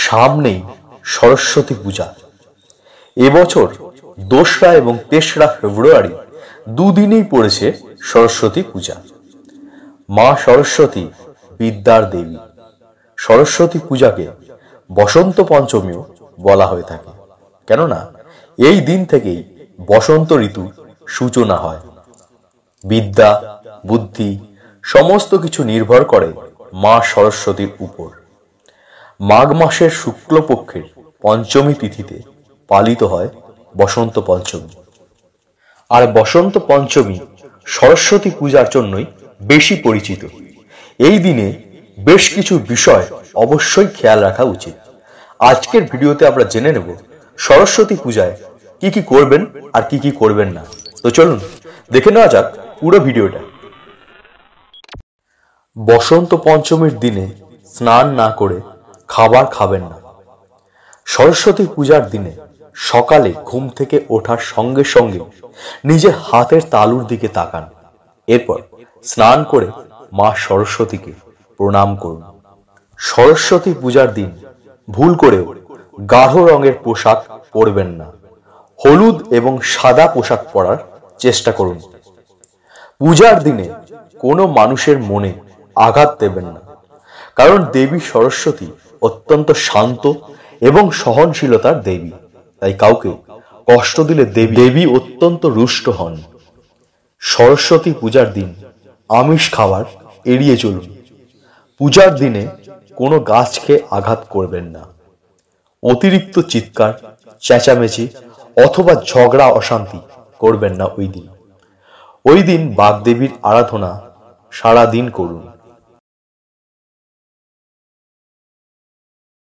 সামনেই সরস্বতী পূজা। এবছর 2রা এবং 3রা ফেব্রুয়ারি দুদিনেই পড়েছে সরস্বতী পূজা। মা সরস্বতী বিদ্যার দেবী। সরস্বতী পূজাকে বসন্ত পঞ্চমীও বলা হয়ে থাকে, কেননা এই দিন থেকেই বসন্ত ঋতুর সূচনা হয়। বিদ্যা, বুদ্ধি সমস্ত কিছু নির্ভর করে মা সরস্বতীর উপর। মাঘ মাসের শুক্লপক্ষের পঞ্চমী তিথিতে পালিত হয় বসন্ত পঞ্চমী। আর বসন্ত পঞ্চমী সরস্বতী পূজার জন্যই বেশি পরিচিত। এই দিনে বেশ কিছু বিষয় অবশ্যই খেয়াল রাখা উচিত। আজকের ভিডিওতে আমরা জেনে নেব সরস্বতী পূজায় কি কি করবেন আর কি কি করবেন না। তো চলুন দেখে নেওয়া যাক পুরো ভিডিওটা। বসন্ত পঞ্চমীর দিনে স্নান না করে খাবার খাবেন না। সরস্বতী পূজার দিনে সকালে ঘুম থেকে ওঠার সঙ্গে সঙ্গে নিজের হাতের তালুর দিকে তাকান। এরপর স্নান করে মা সরস্বতীকে প্রণাম করুন। সরস্বতী পূজার দিন ভুল করেও গাঢ় রঙের পোশাক পরবেন না। হলুদ এবং সাদা পোশাক পরার চেষ্টা করুন। পূজার দিনে কোনো মানুষের মনে আঘাত দেবেন না, কারণ দেবী সরস্বতী অত্যন্ত শান্ত এবং সহনশীলতার দেবী। তাই কাউকে কষ্ট দিলে দেবী অত্যন্ত রুষ্ট হন। সরস্বতী পূজার দিন আমিষ খাবার এড়িয়ে চলুন। পূজার দিনে কোনো গাছকে আঘাত করবেন না। অতিরিক্ত চিৎকার, চেঁচামেচি অথবা ঝগড়া অশান্তি করবেন না ওই দিন। ওই দিন বাগদেবীর আরাধনা সারা দিন করুন।